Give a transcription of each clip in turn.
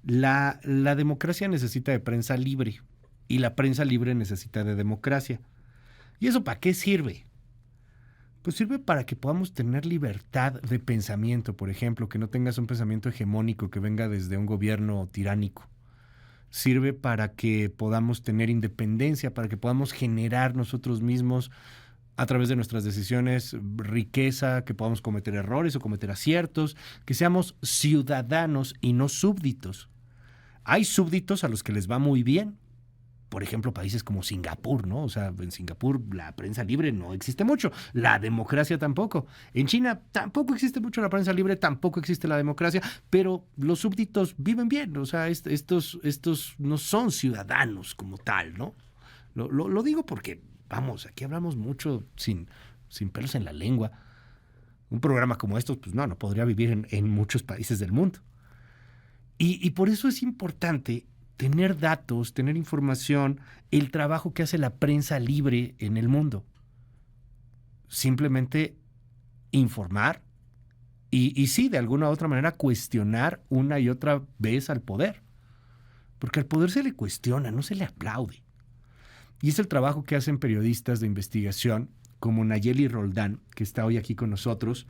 La democracia necesita de prensa libre y la prensa libre necesita de democracia. ¿Y eso para qué sirve? Pues sirve para que podamos tener libertad de pensamiento, por ejemplo, que no tengas un pensamiento hegemónico que venga desde un gobierno tiránico. Sirve para que podamos tener independencia, para que podamos generar nosotros mismos a través de nuestras decisiones riqueza, que podamos cometer errores o cometer aciertos, que seamos ciudadanos y no súbditos. Hay súbditos a los que les va muy bien. Por ejemplo, países como Singapur, ¿no? O sea, en Singapur la prensa libre no existe mucho, la democracia tampoco. En China tampoco existe mucho la prensa libre, tampoco existe la democracia, pero los súbditos viven bien, o sea, estos no son ciudadanos como tal, ¿no? Lo digo porque, vamos, aquí hablamos mucho sin pelos en la lengua. Un programa como estos, pues no podría vivir en muchos países del mundo. Y por eso es importante tener datos, tener información, el trabajo que hace la prensa libre en el mundo. Simplemente informar y sí, de alguna u otra manera, cuestionar una y otra vez al poder. Porque al poder se le cuestiona, no se le aplaude. Y es el trabajo que hacen periodistas de investigación como Nayeli Roldán, que está hoy aquí con nosotros.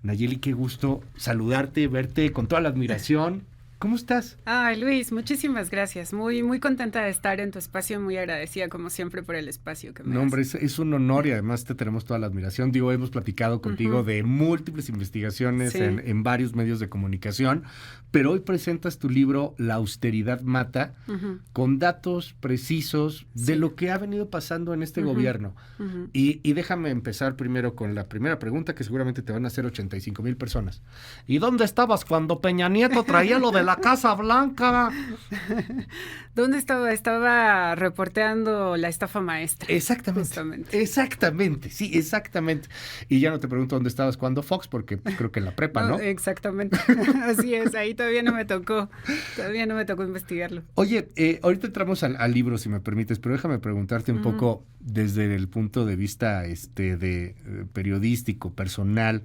Nayeli, qué gusto saludarte, verte con toda la admiración. ¿Cómo estás? Ay, Luis, muchísimas gracias. Muy, muy contenta de estar en tu espacio, muy agradecida como siempre por el espacio que me das. Hombre, es un honor y además te tenemos toda la admiración. Digo, hemos platicado contigo de múltiples investigaciones en varios medios de comunicación, pero hoy presentas tu libro La austeridad mata, con datos precisos de lo que ha venido pasando en este gobierno. Y déjame empezar primero con la primera pregunta que seguramente te van a hacer 85,000 personas. ¿Y dónde estabas cuando Peña Nieto traía lo de la Casa Blanca? ¿Dónde estaba? Estaba reporteando la estafa maestra. Exactamente. Justamente. Exactamente, sí, exactamente. Y ya no te pregunto dónde estabas cuando Fox, porque creo que en la prepa, ¿no? Exactamente. Así es, ahí todavía no me tocó investigarlo. Oye, ahorita entramos al libro, si me permites, pero déjame preguntarte un poco desde el punto de vista de periodístico, personal.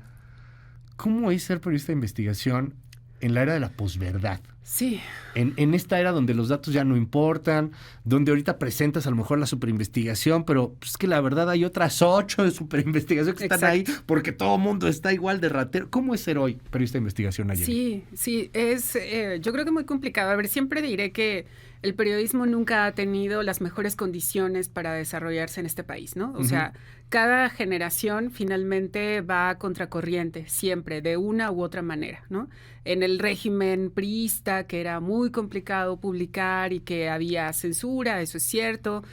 ¿Cómo es ser periodista de investigación en la era de la posverdad? Sí. En esta era donde los datos ya no importan, donde ahorita presentas a lo mejor la superinvestigación, pero es que la verdad hay otras 8 de superinvestigación que están ahí porque todo el mundo está igual de ratero. ¿Cómo es ser hoy periodista de investigación, Nayeli? Sí, es yo creo que muy complicado. A ver, siempre diré que el periodismo nunca ha tenido las mejores condiciones para desarrollarse en este país, ¿no? O sea, cada generación finalmente va a contracorriente, siempre, de una u otra manera, ¿no? En el régimen priista, que era muy complicado publicar y que había censura, eso es cierto,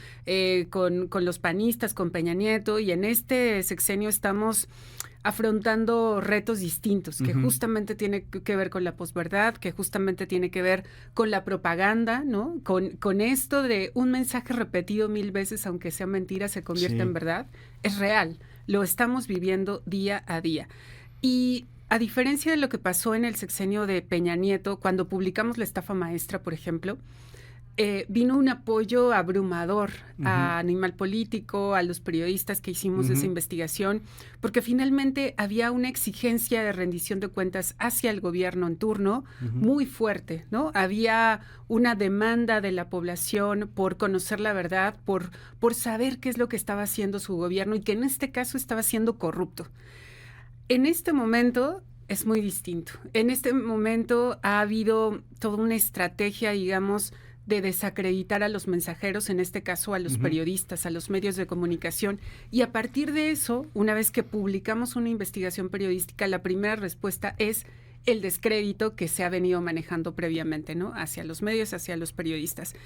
con los panistas, con Peña Nieto, y en este sexenio estamos afrontando retos distintos, que justamente tiene que ver con la posverdad, que justamente tiene que ver con la propaganda, ¿no? Con esto de un mensaje repetido 1000 veces, aunque sea mentira, se convierte en verdad. Es real, lo estamos viviendo día a día. Y a diferencia de lo que pasó en el sexenio de Peña Nieto, cuando publicamos La estafa maestra, por ejemplo, vino un apoyo abrumador a Animal Político, a los periodistas que hicimos esa investigación, porque finalmente había una exigencia de rendición de cuentas hacia el gobierno en turno muy fuerte, ¿no? Había una demanda de la población por conocer la verdad, por saber qué es lo que estaba haciendo su gobierno y que en este caso estaba siendo corrupto. En este momento es muy distinto. En este momento ha habido toda una estrategia, digamos, de desacreditar a los mensajeros, en este caso a los periodistas, a los medios de comunicación. Y a partir de eso, una vez que publicamos una investigación periodística, la primera respuesta es el descrédito que se ha venido manejando previamente, ¿no? Hacia los medios, hacia los periodistas.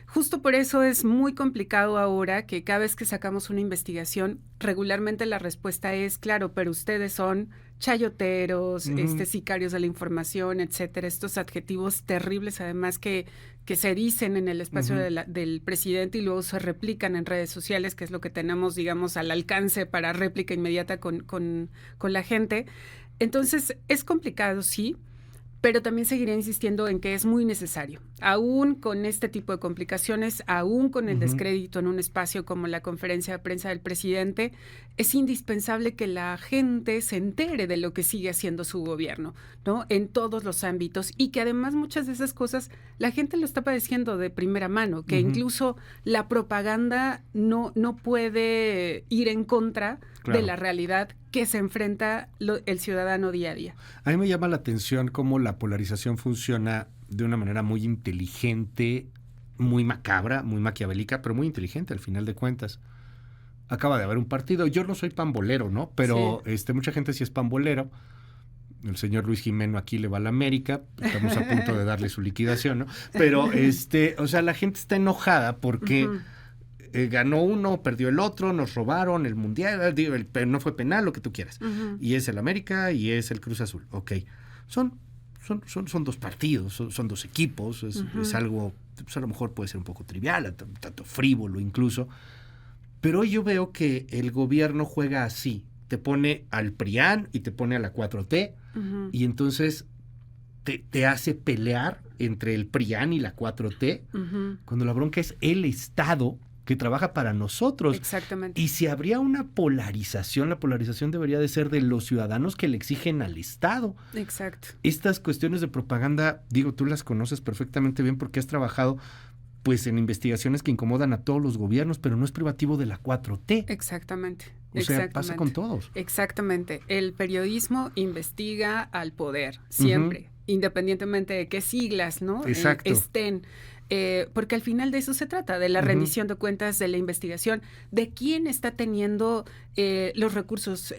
Justo por eso es muy complicado ahora que cada vez que sacamos una investigación, regularmente la respuesta es, claro, pero ustedes son chayoteros, sicarios de la información, etcétera, estos adjetivos terribles además que se dicen en el espacio del presidente y luego se replican en redes sociales, que es lo que tenemos, digamos, al alcance para réplica inmediata con la gente. Entonces, es complicado, sí, pero también seguiré insistiendo en que es muy necesario. Aún con este tipo de complicaciones, aún con el descrédito en un espacio como la conferencia de prensa del presidente, es indispensable que la gente se entere de lo que sigue haciendo su gobierno, ¿no? En todos los ámbitos, y que además muchas de esas cosas la gente lo está padeciendo de primera mano, que incluso la propaganda no puede ir en contra de la realidad que se enfrenta el ciudadano día a día. A mí me llama la atención cómo la polarización funciona de una manera muy inteligente, muy macabra, muy maquiavélica, pero muy inteligente al final de cuentas. Acaba de haber un partido, yo no soy pambolero, ¿no? Pero sí. Mucha gente sí es pambolero. El señor Luis Jimeno aquí le va a la América, estamos a punto de darle su liquidación, ¿no? Pero, o sea, la gente está enojada porque ganó uno, perdió el otro, nos robaron el mundial, no fue penal, lo que tú quieras. Y es el América y es el Cruz Azul. Ok, son dos partidos, son dos equipos, es algo, pues a lo mejor puede ser un poco trivial, tanto frívolo incluso, pero hoy yo veo que el gobierno juega así, te pone al PRIAN y te pone a la 4T, y entonces te hace pelear entre el PRIAN y la 4T, cuando la bronca es el Estado que trabaja para nosotros. Exactamente. Y si habría una polarización, la polarización debería de ser de los ciudadanos que le exigen al Estado. Exacto. Estas cuestiones de propaganda, digo, tú las conoces perfectamente bien porque has trabajado pues en investigaciones que incomodan a todos los gobiernos, pero no es privativo de la 4T. Exactamente. O sea, pasa con todos. Exactamente. El periodismo investiga al poder, siempre, independientemente de qué siglas, ¿no? Estén. Porque al final de eso se trata, de la rendición de cuentas, de la investigación, de quién está teniendo los recursos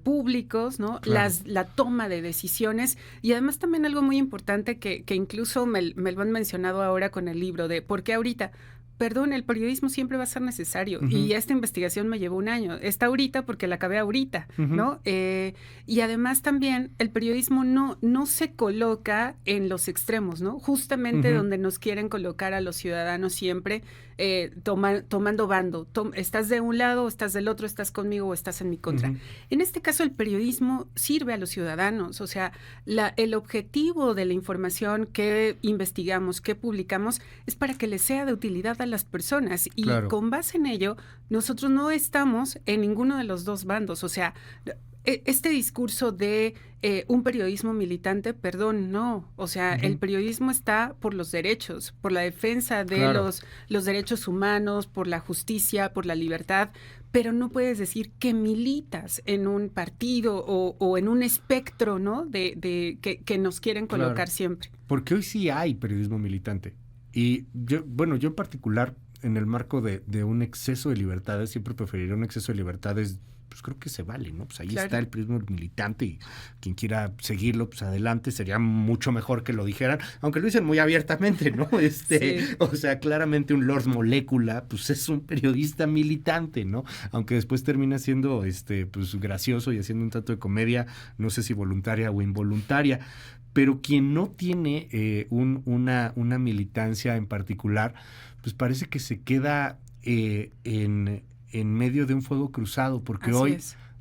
públicos, ¿no? Claro. La toma de decisiones, y además también algo muy importante que incluso me lo han mencionado ahora con el libro de ¿por qué ahorita? Perdón, el periodismo siempre va a ser necesario, y esta investigación me llevó un año. Está ahorita porque la acabé ahorita, ¿no? Y además también el periodismo no se coloca en los extremos, ¿no? Justamente donde nos quieren colocar a los ciudadanos siempre, tomando bando. Estás de un lado, estás del otro, estás conmigo o estás en mi contra. En este caso, el periodismo sirve a los ciudadanos. O sea, el objetivo de la información que investigamos, que publicamos, es para que les sea de utilidad a las personas. Y con base en ello, nosotros no estamos en ninguno de los dos bandos. O sea, este discurso de un periodismo militante, perdón, no. O sea, el periodismo está por los derechos, por la defensa de los derechos humanos, por la justicia, por la libertad, pero no puedes decir que militas en un partido o en un espectro, ¿no? De que nos quieren colocar siempre. Porque hoy sí hay periodismo militante. Y yo en particular, en el marco de un exceso de libertades, siempre preferiría un exceso de libertades, pues creo que se vale, ¿no? Pues ahí está el periodismo militante, y quien quiera seguirlo, pues adelante, sería mucho mejor que lo dijeran, aunque lo dicen muy abiertamente, ¿no? O sea, claramente un Lord Molécula, pues es un periodista militante, ¿no? Aunque después termina siendo, pues gracioso y haciendo un tanto de comedia, no sé si voluntaria o involuntaria. Pero quien no tiene una militancia en particular, pues parece que se queda en medio de un fuego cruzado, porque hoy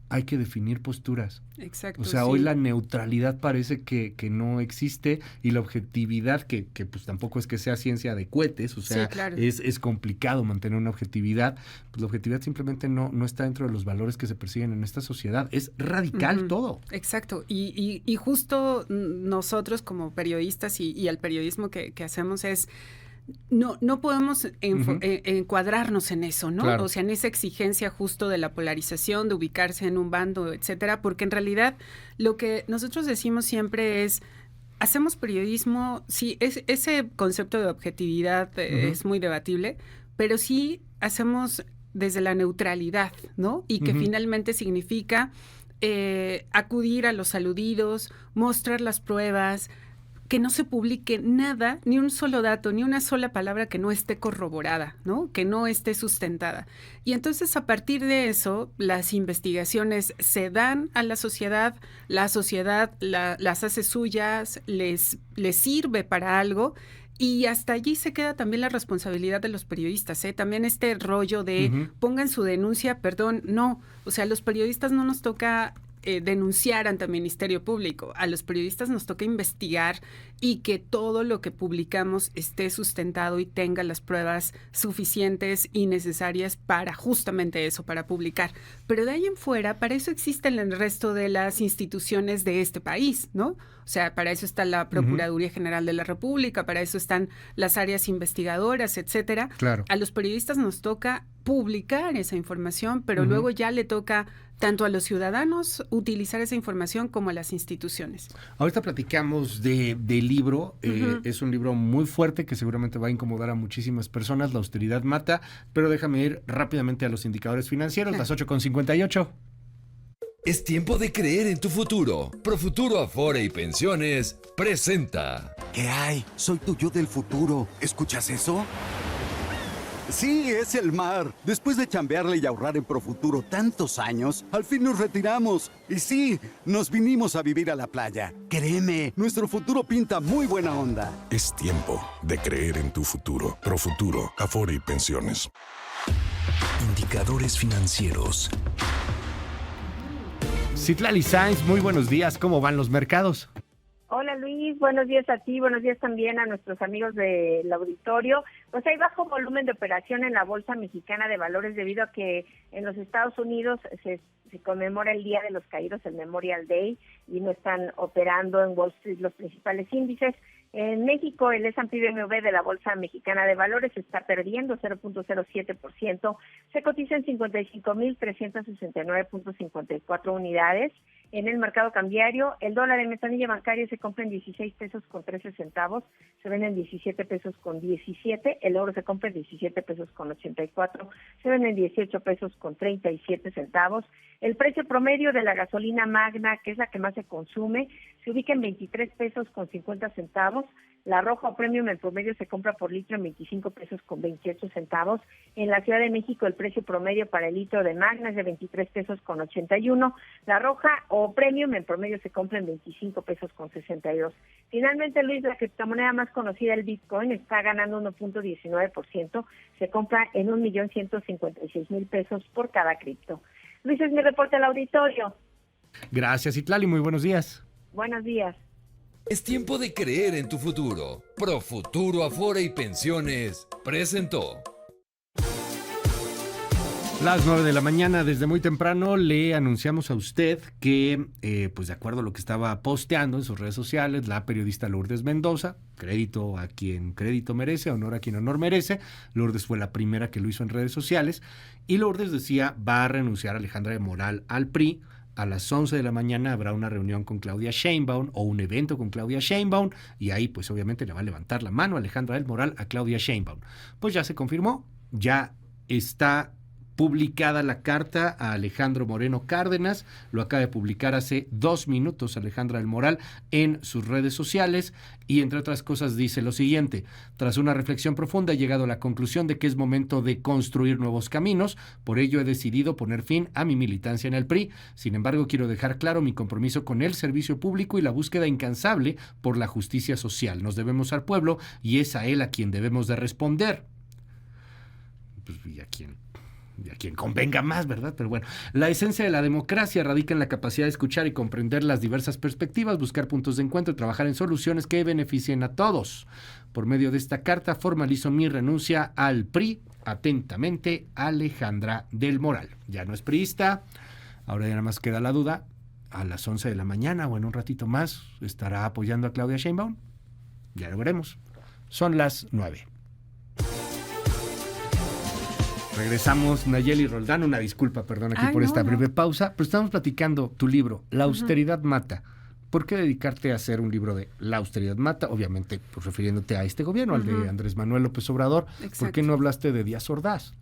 hay que definir posturas. Exacto. O sea, hoy la neutralidad parece que no existe, y la objetividad, que pues tampoco es que sea ciencia de cohetes, o sea, es complicado mantener una objetividad. Pues la objetividad simplemente no está dentro de los valores que se persiguen en esta sociedad. Es radical todo. Exacto. Y justo nosotros como periodistas y el periodismo que hacemos es... No podemos encuadrarnos en eso, ¿no? O sea, en esa exigencia justo de la polarización, de ubicarse en un bando, etcétera, porque en realidad lo que nosotros decimos siempre es, hacemos periodismo, sí, ese concepto de objetividad es muy debatible, pero sí hacemos desde la neutralidad, ¿no? Y que finalmente significa acudir a los aludidos, mostrar las pruebas, que no se publique nada, ni un solo dato, ni una sola palabra que no esté corroborada, ¿no? Que no esté sustentada. Y entonces, a partir de eso, las investigaciones se dan a la sociedad las hace suyas, les sirve para algo, y hasta allí se queda también la responsabilidad de los periodistas, ¿eh? También este rollo de pongan su denuncia, perdón, no. O sea, los periodistas no nos toca denunciar ante el Ministerio Público. A los periodistas nos toca investigar y que todo lo que publicamos esté sustentado y tenga las pruebas suficientes y necesarias para justamente eso, para publicar. Pero de ahí en fuera, para eso existen el resto de las instituciones de este país, ¿no? O sea, para eso está la Procuraduría General de la República, para eso están las áreas investigadoras, etcétera. Claro. A los periodistas nos toca publicar esa información, pero luego ya le toca tanto a los ciudadanos utilizar esa información como a las instituciones. Ahorita platicamos del libro. Es un libro muy fuerte que seguramente va a incomodar a muchísimas personas. La austeridad mata, pero déjame ir rápidamente a los indicadores financieros, las 8:58. Es tiempo de creer en tu futuro. Profuturo Afore y Pensiones presenta. ¿Qué hay? Soy tu yo del futuro. ¿Escuchas eso? Sí, es el mar. Después de chambearle y ahorrar en Profuturo tantos años, al fin nos retiramos. Y sí, nos vinimos a vivir a la playa. Créeme, nuestro futuro pinta muy buena onda. Es tiempo de creer en tu futuro. Profuturo, Afore y Pensiones. Indicadores financieros. Citlali Sainz, muy buenos días. ¿Cómo van los mercados? Hola Luis, buenos días a ti, buenos días también a nuestros amigos del auditorio. Pues hay bajo volumen de operación en la Bolsa Mexicana de Valores debido a que en los Estados Unidos se conmemora el Día de los Caídos, el Memorial Day, y no están operando en Wall Street los principales índices. En México, el S&P BMV de la Bolsa Mexicana de Valores está perdiendo 0.07%, se cotiza en 55.369.54 unidades. En el mercado cambiario, el dólar en ventanilla bancaria se compra en 16 pesos con 13 centavos, se vende en 17 pesos con 17, el oro se compra en 17 pesos con 84, se vende en 18 pesos con 37 centavos. El precio promedio de la gasolina Magna, que es la que más se consume, se ubica en 23 pesos con 50 centavos. La Roja o Premium en promedio se compra por litro en 25 pesos con 28 centavos. En la Ciudad de México el precio promedio para el litro de Magna es de 23 pesos con 81. La Roja o Premium en promedio se compra en 25 pesos con 62. Finalmente, Luis, la criptomoneda más conocida, el Bitcoin, está ganando 1.19%. Se compra en 1.156.000 pesos por cada cripto. Luis, es mi reporte al auditorio. Gracias, Citlali. Muy buenos días. Buenos días. Es tiempo de creer en tu futuro. Profuturo Afore y Pensiones presentó. Las 9 de la mañana, desde muy temprano, le anunciamos a usted que, pues de acuerdo a lo que estaba posteando en sus redes sociales, la periodista Lourdes Mendoza, crédito a quien crédito merece, honor a quien honor merece, Lourdes fue la primera que lo hizo en redes sociales, y Lourdes decía, va a renunciar Alejandra del Moral al PRI. A las 11 de la mañana habrá una reunión con Claudia Sheinbaum o un evento con Claudia Sheinbaum y ahí pues obviamente le va a levantar la mano Alejandra del Moral a Claudia Sheinbaum. Pues ya se confirmó, ya está publicada la carta a Alejandro Moreno Cárdenas, lo acaba de publicar hace 2 minutos Alejandra del Moral en sus redes sociales y entre otras cosas dice lo siguiente: tras una reflexión profunda he llegado a la conclusión de que es momento de construir nuevos caminos, por ello he decidido poner fin a mi militancia en el PRI, sin embargo quiero dejar claro mi compromiso con el servicio público y la búsqueda incansable por la justicia social, nos debemos al pueblo y es a él a quien debemos de responder. Pues, ¿y a quien convenga más, ¿verdad? Pero bueno, la esencia de la democracia radica en la capacidad de escuchar y comprender las diversas perspectivas, buscar puntos de encuentro y trabajar en soluciones que beneficien a todos. Por medio de esta carta formalizo mi renuncia al PRI. Atentamente, Alejandra del Moral. Ya no es priista, ahora ya nada más queda la duda. A las 11 de la mañana o en un ratito más, ¿estará apoyando a Claudia Sheinbaum? Ya lo veremos. Son las 9. Regresamos, Nayeli Roldán, una disculpa, perdón, aquí por esta breve pausa, pero estamos platicando tu libro, La austeridad mata. ¿Por qué dedicarte a hacer un libro de La austeridad mata? Obviamente, pues refiriéndote a este gobierno, al de Andrés Manuel López Obrador. Exacto. ¿Por qué no hablaste de Díaz Ordaz?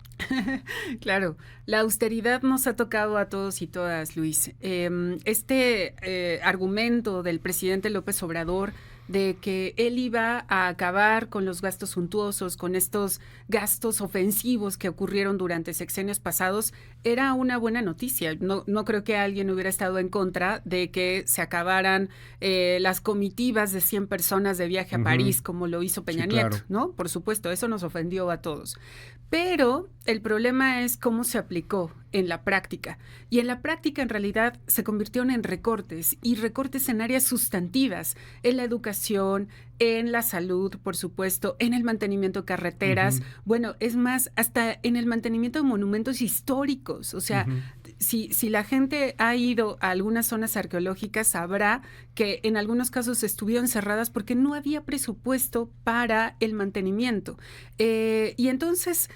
Claro, la austeridad nos ha tocado a todos y todas, Luis. Este argumento del presidente López Obrador de que él iba a acabar con los gastos suntuosos, con estos gastos ofensivos que ocurrieron durante sexenios pasados, era una buena noticia. No creo que alguien hubiera estado en contra de que se acabaran las comitivas de 100 personas de viaje a París, como lo hizo Peña Nieto, claro, ¿no? Por supuesto, eso nos ofendió a todos. Pero el problema es cómo se aplicó. en la práctica. Y en la práctica, en realidad, se convirtieron en recortes, y recortes en áreas sustantivas, en la educación, en la salud, por supuesto, en el mantenimiento de carreteras, bueno, es más, hasta en el mantenimiento de monumentos históricos. O sea, si la gente ha ido a algunas zonas arqueológicas, sabrá que en algunos casos estuvieron cerradas porque no había presupuesto para el mantenimiento. Y entonces,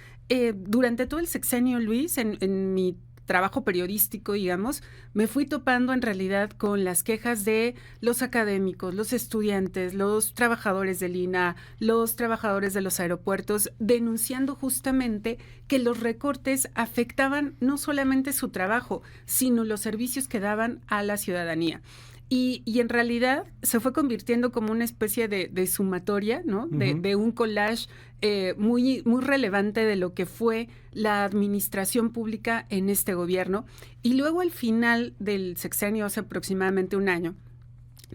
durante todo el sexenio, Luis, en mi trabajo periodístico, digamos, me fui topando en realidad con las quejas de los académicos, los estudiantes, los trabajadores del INAH, los trabajadores de los aeropuertos, denunciando justamente que los recortes afectaban no solamente su trabajo, sino los servicios que daban a la ciudadanía. Y en realidad se fue convirtiendo como una especie de sumatoria, ¿no? De un collage muy, muy relevante de lo que fue la administración pública en este gobierno. Y luego al final del sexenio, hace aproximadamente un año,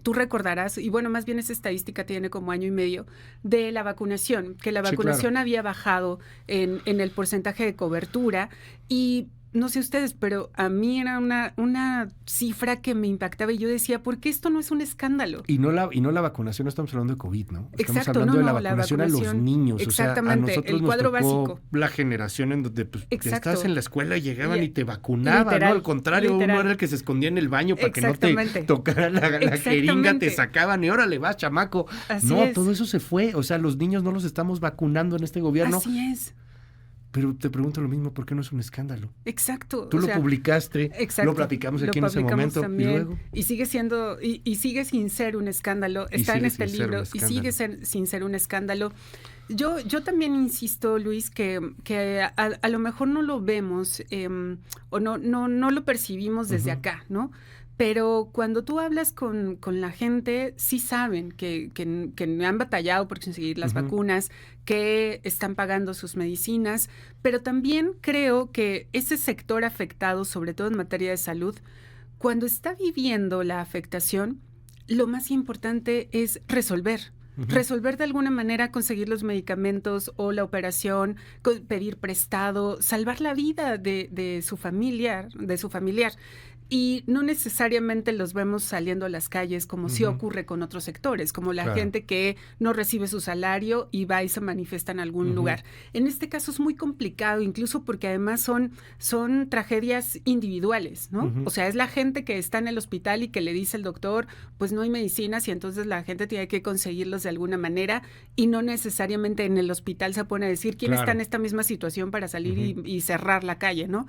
tú recordarás, y bueno, más bien esa estadística tiene como año y medio, de la vacunación, que la vacunación había bajado en el porcentaje de cobertura. Y no sé ustedes, pero a mí era una cifra que me impactaba y yo decía, ¿por qué esto no es un escándalo? Y no la vacunación, no estamos hablando de COVID, ¿no? Estamos Exacto, hablando de la la vacunación a los niños. Exactamente, o sea, a nosotros el cuadro nos tocó básico. La generación en donde pues, ya estabas en la escuela y llegaban y te vacunaban, literal, ¿no? Al contrario, uno era el que se escondía en el baño para que no te tocara la jeringa, te sacaban y órale, vas, chamaco. Así no, es. todo eso se fue. O sea, los niños no los estamos vacunando en este gobierno. Así es. Pero te pregunto lo mismo, ¿por qué no es un escándalo? Exacto. Tú lo publicaste, lo platicamos aquí en ese momento también, y luego. Y sigue siendo, y sigue sin ser un escándalo, está en este libro y sigue sin ser un escándalo. Yo también insisto, Luis, que a lo mejor no lo vemos o no lo percibimos desde acá, ¿no? Pero cuando tú hablas con la gente, sí saben que han batallado por conseguir las vacunas, que están pagando sus medicinas, pero también creo que ese sector afectado, sobre todo en materia de salud, cuando está viviendo la afectación, lo más importante es resolver. Resolver de alguna manera, conseguir los medicamentos o la operación, pedir prestado, salvar la vida de su familiar. Y no necesariamente los vemos saliendo a las calles como sí ocurre con otros sectores, como la gente que no recibe su salario y va y se manifiesta en algún lugar. En este caso es muy complicado, incluso porque además son tragedias individuales, ¿no? O sea, es la gente que está en el hospital y que le dice el doctor, pues no hay medicinas y entonces la gente tiene que conseguirlos de alguna manera y no necesariamente en el hospital se pone a decir quién está en esta misma situación para salir y cerrar la calle, ¿no?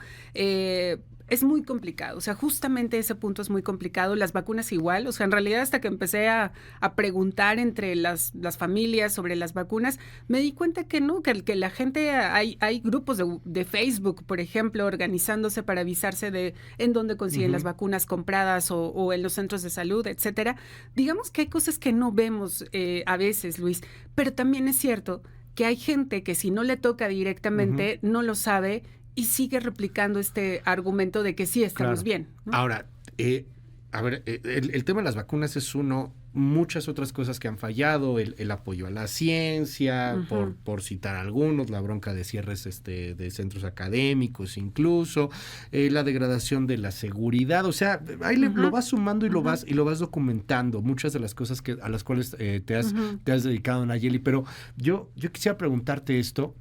Es muy complicado, o sea, justamente ese punto es muy complicado, las vacunas igual, o sea, en realidad hasta que empecé a preguntar entre las familias sobre las vacunas, me di cuenta que no, que la gente, hay grupos de Facebook, por ejemplo, organizándose para avisarse de en dónde consiguen las vacunas compradas o en los centros de salud, etcétera. Digamos que hay cosas que no vemos a veces, Luis, pero también es cierto que hay gente que si no le toca directamente no lo sabe y sigue replicando este argumento de que sí estamos bien, ¿no? Ahora, el tema de las vacunas es uno, muchas otras cosas que han fallado, el apoyo a la ciencia, por citar algunos, la bronca de cierres de centros académicos incluso, la degradación de la seguridad, o sea, ahí lo vas sumando y lo vas documentando, muchas de las cosas a las cuales te has dedicado, Nayeli, pero yo quisiera preguntarte esto.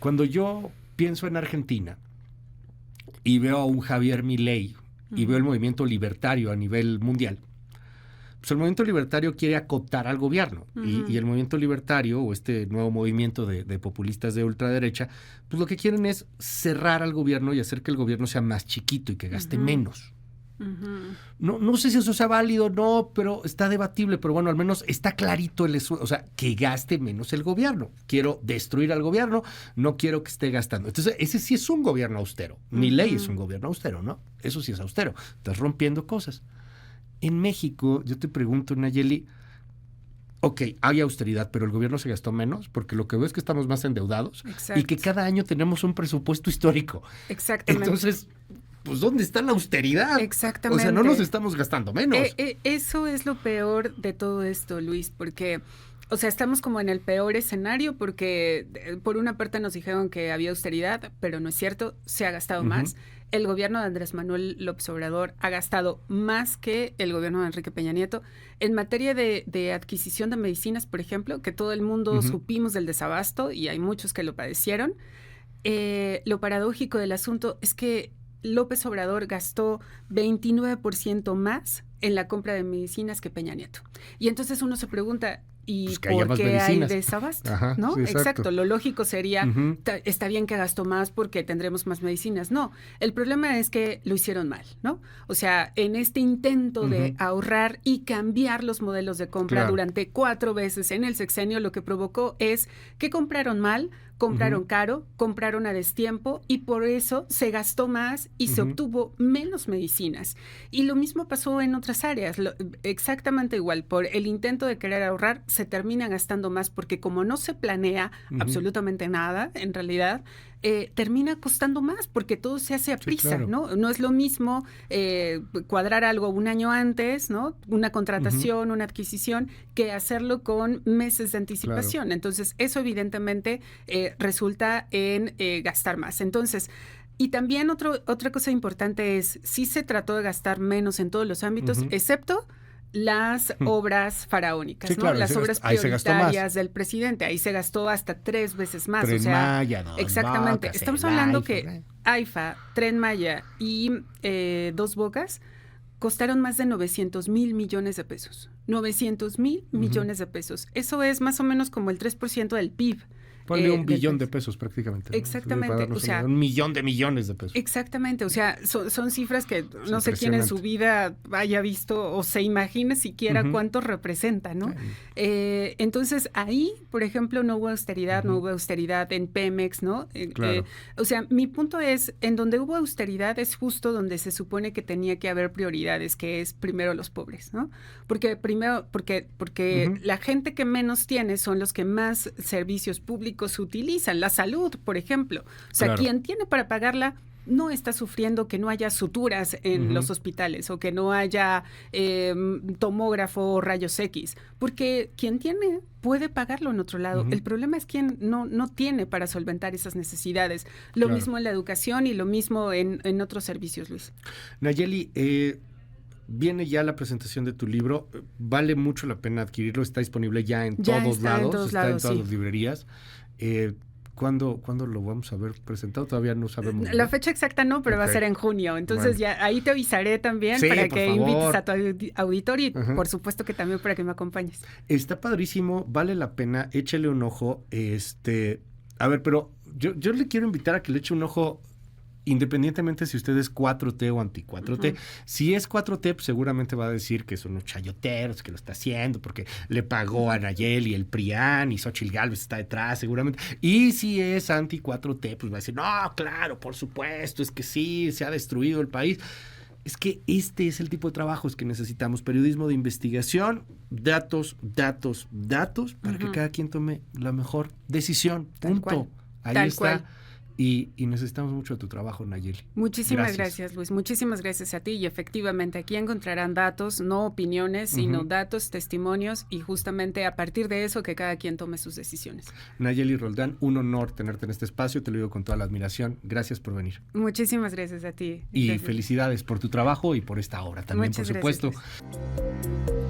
Cuando yo pienso en Argentina y veo a un Javier Milei y veo el movimiento libertario a nivel mundial, pues el movimiento libertario quiere acotar al gobierno y el movimiento libertario o este nuevo movimiento de populistas de ultraderecha, pues lo que quieren es cerrar al gobierno y hacer que el gobierno sea más chiquito y que gaste menos. No sé si eso sea válido o no, pero está debatible, pero bueno, al menos está clarito o sea, que gaste menos el gobierno. Quiero destruir al gobierno, no quiero que esté gastando. Entonces, ese sí es un gobierno austero. Milei es un gobierno austero, ¿no? Eso sí es austero. Estás rompiendo cosas. En México, yo te pregunto, Nayeli, ok, hay austeridad, pero el gobierno se gastó menos, porque lo que veo es que estamos más endeudados. Exacto. Y que cada año tenemos un presupuesto histórico. Exactamente. Entonces, pues ¿dónde está la austeridad? Exactamente. O sea, no nos estamos gastando menos. Eso es lo peor de todo esto, Luis, porque O sea, estamos como en el peor escenario porque por una parte nos dijeron que había austeridad, pero no es cierto, se ha gastado más. El gobierno de Andrés Manuel López Obrador ha gastado más que el gobierno de Enrique Peña Nieto. En materia de adquisición de medicinas, por ejemplo, que todo el mundo supimos del desabasto y hay muchos que lo padecieron, lo paradójico del asunto es que López Obrador gastó 29% más en la compra de medicinas que Peña Nieto. Y entonces uno se pregunta, ¿y pues que haya por qué más hay medicinas. desabasto? Ajá, ¿No? sí, exacto. Lo lógico sería, está bien que gastó más porque tendremos más medicinas. No, el problema es que lo hicieron mal, ¿no? O sea, en este intento de ahorrar y cambiar los modelos de compra durante 4 veces en el sexenio, lo que provocó es que compraron mal, compraron caro, compraron a destiempo y por eso se gastó más y se obtuvo menos medicinas. Y lo mismo pasó en otras áreas, exactamente igual. Por el intento de querer ahorrar, se termina gastando más porque como no se planea absolutamente nada, en realidad, termina costando más porque todo se hace a prisa, claro. ¿no? No es lo mismo cuadrar algo un año antes, ¿no? Una contratación, una adquisición, que hacerlo con meses de anticipación. Claro. Entonces, eso evidentemente resulta en gastar más. Entonces, y también otra cosa importante es, sí se trató de gastar menos en todos los ámbitos, excepto las obras faraónicas, sí, ¿no? claro, Las obras prioritarias del presidente. Ahí se gastó hasta 3 veces más. Tren o sea, Maya, exactamente. Bocas, Estamos hablando que AIFA, Tren Maya y Dos Bocas costaron más de 900 mil millones de pesos. 900 mil millones de pesos. Eso es más o menos como el 3% del PIB. Ponle $1 billón de pesos prácticamente, ¿no? Exactamente. O sea, 1 millón de millones de pesos. Exactamente. O sea, son cifras que no sé quién en su vida haya visto o se imagine siquiera cuánto representa, ¿no? Entonces, ahí, por ejemplo, no hubo austeridad, no hubo austeridad en Pemex, ¿no? Claro. O sea, mi punto es, en donde hubo austeridad es justo donde se supone que tenía que haber prioridades, que es primero los pobres, ¿no? Porque la gente que menos tiene son los que más servicios públicos utilizan, la salud, por ejemplo. O sea, quien tiene para pagarla no está sufriendo que no haya suturas en los hospitales o que no haya tomógrafo o rayos X, porque quien tiene puede pagarlo en otro lado. El problema es quien no tiene para solventar esas necesidades. Lo mismo en la educación y lo mismo en otros servicios, Luis. Nayeli, viene ya la presentación de tu libro, vale mucho la pena adquirirlo, está disponible ya en todos lados, está en todas las librerías. ¿Cuándo lo vamos a ver presentado? Todavía no sabemos. La fecha exacta no, pero va a ser en junio. Entonces ya ahí te avisaré también para que invites a tu auditorio y por supuesto que también para que me acompañes. Está padrísimo, vale la pena, échale un ojo. A ver, pero yo le quiero invitar a que le eche un ojo independientemente si usted es 4T o anti-4T. Si es 4T, pues seguramente va a decir que son unos chayoteros, que lo está haciendo porque le pagó a Nayeli el PRIAN y Xóchitl Gálvez está detrás seguramente. Y si es anti-4T, pues va a decir, no, claro, por supuesto, es que sí, se ha destruido el país. Es que este es el tipo de trabajos que necesitamos, periodismo de investigación, datos, para que cada quien tome la mejor decisión, punto. Ahí está. Cual. Y necesitamos mucho de tu trabajo, Nayeli. Muchísimas gracias, Luis. Muchísimas gracias a ti. Y efectivamente, aquí encontrarán datos, no opiniones, sino datos, testimonios, y justamente a partir de eso que cada quien tome sus decisiones. Nayeli Roldán, un honor tenerte en este espacio. Te lo digo con toda la admiración. Gracias por venir. Muchísimas gracias a ti. Y felicidades por tu trabajo y por esta obra también, muchas por supuesto. Gracias.